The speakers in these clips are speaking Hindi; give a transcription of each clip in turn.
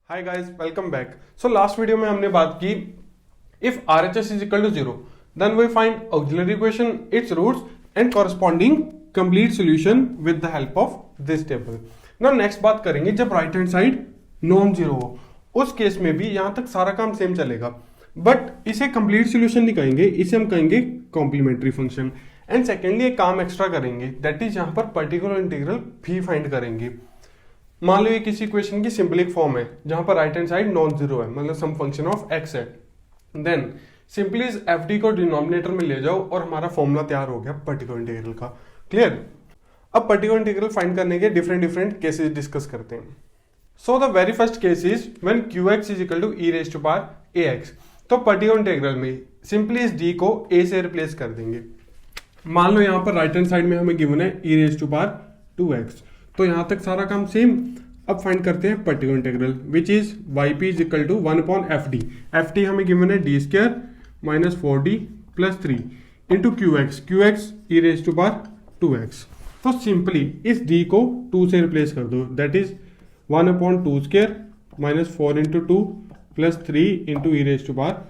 हाय guys, welcome back. So last video में हमने बात की if RHS is equal to 0 then we find auxiliary equation, its roots and corresponding complete solution with the help of this table. Now next बात करेंगे जब right hand side non zero हो, उस केस में भी यहां तक सारा काम सेम चलेगा, बट इसे कंप्लीट सॉल्यूशन नहीं कहेंगे, इसे हम कहेंगे कॉम्प्लीमेंट्री फंक्शन। एंड सेकेंडली एक काम एक्स्ट्रा करेंगे, दैट इज यहां पर पर्टिकुलर इंटीग्रल भी फाइंड करेंगे। मान लो ये किसी इक्वेशन की सिंपलिक फॉर्म है जहां पर right hand side non zero है, मतलब सम फंक्शन ऑफ एक्स है, देन सिंपली इस एफ डी को डिनोमिनेटर में ले जाओ और हमारा फॉर्मूला तैयार हो गया पर्टिकुलर इंटीग्रल का। क्लियर। अब पर्टिकुलर इंटीग्रल फाइंड करने के डिफरेंट केसेस डिस्कस करते हैं। So the very first case is when q x is equal to e raise to power a x. तो पर्टिकुलर इंटीग्रल में सिंपली इस डी को ए से रिप्लेस कर देंगे। मान लो यहां पर राइट हैंड साइड में हमें गिवन है ई रेज टू पावर 2x, तो यहां तक सारा काम सेम। अब फाइंड करते हैं particular integral which is yp is equal to 1 upon f D हमें गिवन है D square minus 4d plus 3 into q x e raise to power 2x। तो सिंपली इस d को 2 से रिप्लेस कर दो, that is 1 upon 2 square minus 4 into 2 plus 3 into e raise to power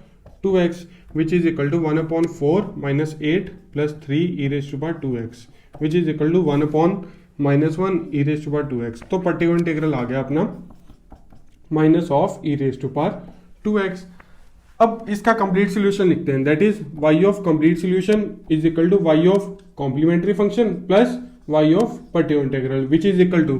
2x which is equal to 1 upon 4 minus 8 plus 3 e raise to power 2x which is equal to 1 upon -1 e raise to power 2x। तो पर्टिकुलर इंटीग्रल आ गया अपना minus of e raise to power 2x। अब इसका कंप्लीट सॉल्यूशन लिखते हैं, that is y of complete solution is equal to y of complementary function plus y of particular integral which is equal to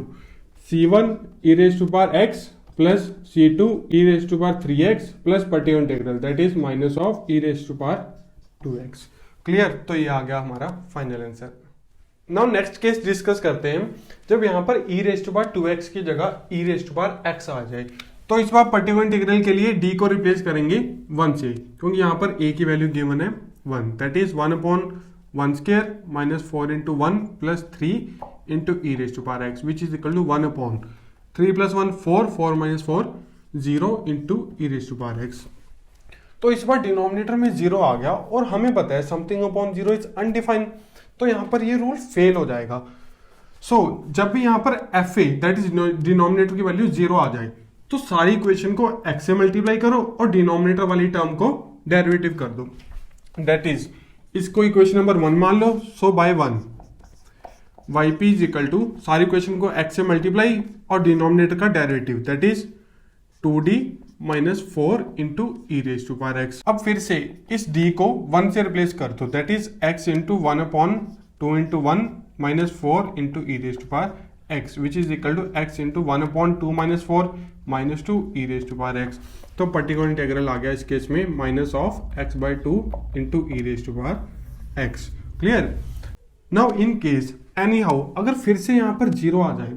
c1 e raise to power x plus c2 e raise to power 3x plus particular integral that is minus of e raise to power 2x। Clear. तो ये आ गया हमारा final answer. Now next case discuss करते हैं जब यहां पर e raise to power 2x की जगह e raise to power x आ जाए। तो इस बार पर्टिकुलर इंटीग्रल के लिए d को रिप्लेस करेंगे 1 से, क्योंकि यहां पर a की वैल्यू गिवन है 1, that is 1 upon 1 square minus 4 into 1 plus 3 into e raise to power x which is equal to 1 upon 3 plus 1 4 4 minus 4 0 into e raise to power x। तो इस बार डिनोमिनेटर में 0 आ गया और हमें पता है समथिंग अपॉन 0 इज अनडिफाइंड, तो यहां पर ये रूल फेल हो जाएगा। सो जब भी यहां पर F A that is denominator की वैल्यू 0 आ जाए तो सारी इक्वेशन को x से मल्टीप्लाई करो और डिनोमिनेटर वाली टर्म को डेरिवेटिव कर दो, दैट इज इसको इक्वेशन नंबर 1 मान लो। So by 1 yp is equal to सारी इक्वेशन को x से मल्टीप्लाई और डिनोमिनेटर का derivative that is 2d minus 4 into e raise to power x. अब फिर से इस d को 1 से रिप्लेस कर दो, that is x into 1 upon 2 into 1 minus 4 into e raise to power x which is equal to x into 1 upon 2 minus 4 minus 2 e raise to power x. तो पर्टिकुलर इंटीग्रल आ गया इस केस में minus of x by 2 into e raise to power x. Clear. Now in case anyhow अगर फिर से यहाँ पर 0 आ जाए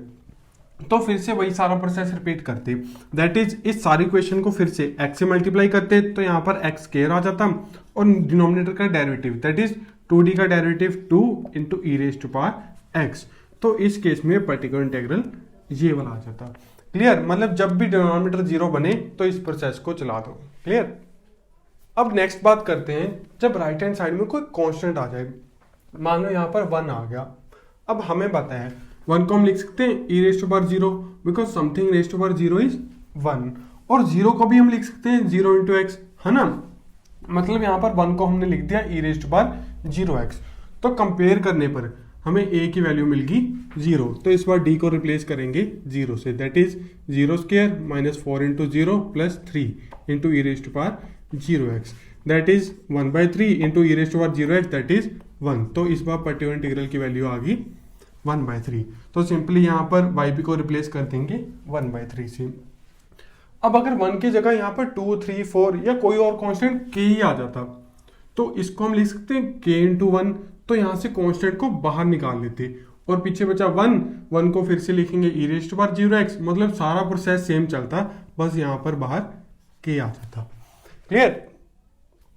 तो फिर से वही सारा प्रोसेस रिपीट करते, दैट इज इस सारी इक्वेशन को फिर से x से मल्टीप्लाई करते, तो यहाँ पर x स्क्वायर आ जाता और डिनोमिनेटर का डेरिवेटिव दैट इज 2d का derivative 2 into e raise to power x। तो इस केस में पर्टिकुलर इंटीग्रल ये वाला आ जाता। क्लियर। मतलब जब भी डिनोमिनेटर 0 बने तो इस प्रोसेस को चला दो। क्लियर। अब नेक्स्ट बात करते हैं जब राइट हैंड साइड में कोई कॉन्स्टेंट आ जाए, मान लो यहाँ पर 1 आ गया। अब हमें पता है 1 को हम लिख सकते हैं e raise to power 0 because something raise to power 0 is 1, और 0 को भी हम लिख सकते हैं 0 इंटू एक्स, है ना। मतलब यहाँ पर 1 को हमने लिख दिया e raise to power 0x। तो कंपेयर करने पर हमें a की वैल्यू मिल गई 0, तो इस बार d को रिप्लेस करेंगे 0 से, that is 0 square minus 4 into 0 plus 3 into e raise to power 0x that is 1 by 3 into e raise to power 0x that is 1। तो इस बार पर्टिकुलर इंटीग्रल की वैल्यू आ गई 1/3। तो सिंपली यहां पर yp को रिप्लेस कर देंगे 1/3 से। अब अगर 1 की जगह यहां पर 2 3 4 या कोई और कांस्टेंट k ही आ जाता तो इसको हम लिख सकते हैं k इंटू 1, तो यहां से कांस्टेंट को बाहर निकाल लेते और पीछे बचा 1 को फिर से लिखेंगे e raise to power 0x। मतलब सारा प्रोसेस सेम चलता, बस यहां पर बाहर k आ जाता। Clear.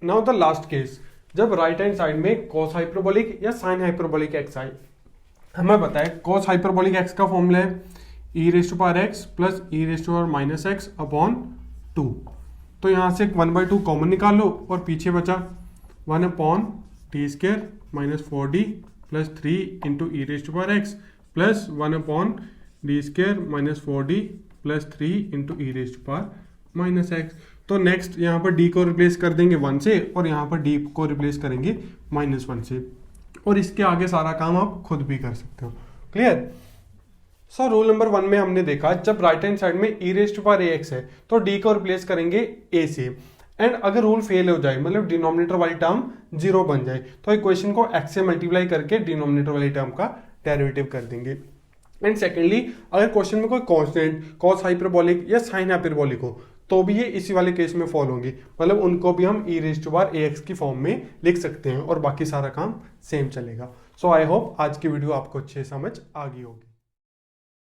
Now the last case जब राइट हैंड साइड में cos हाइपरबोलिक या sin हाइपरबोलिक x आए। हमें पता है cos हाइपरबोलिक x का फॉर्मूला है e raise to power x plus e raise to power minus x upon 2। तो यहाँ से 1/2 कॉमन निकाल लो और पीछे बचा 1 upon t square minus 4d plus 3 into e raise to power x plus 1 upon D square minus 4d plus 3 into e raise to power minus x. तो नेक्स्ट यहाँ पर डी को रिप्लेस कर देंगे 1 से और यहाँ पर डी को रिप्लेस करेंगे -1 से, और इसके आगे सारा काम आप खुद भी कर सकते हो। क्लियर? सो रूल नंबर 1 में हमने देखा जब राइट हैंड साइड में ई रेज टू पावर एक्स है तो डी को रिप्लेस करेंगे ए से, एंड अगर रूल फेल हो जाए मतलब डिनोमिनेटर वाली टर्म 0 बन जाए तो इक्वेशन को एक्स से मल्टीप्लाई करके डिनोमिनेटर वाली टर्म का डेरिवेटिव कर देंगे। एंड सेकेंडली अगर क्वेश्चन में कोई कांस्टेंट कॉस हाइपरबोलिक या साइन हाइपरबोलिक हो तो भी ये इसी वाले केस में फॉलो होंगे, मतलब उनको भी हम e raise to power a x की फॉर्म में लिख सकते हैं और बाकी सारा काम सेम चलेगा। सो आई होप आज की वीडियो आपको अच्छे समझ आ गई होगी।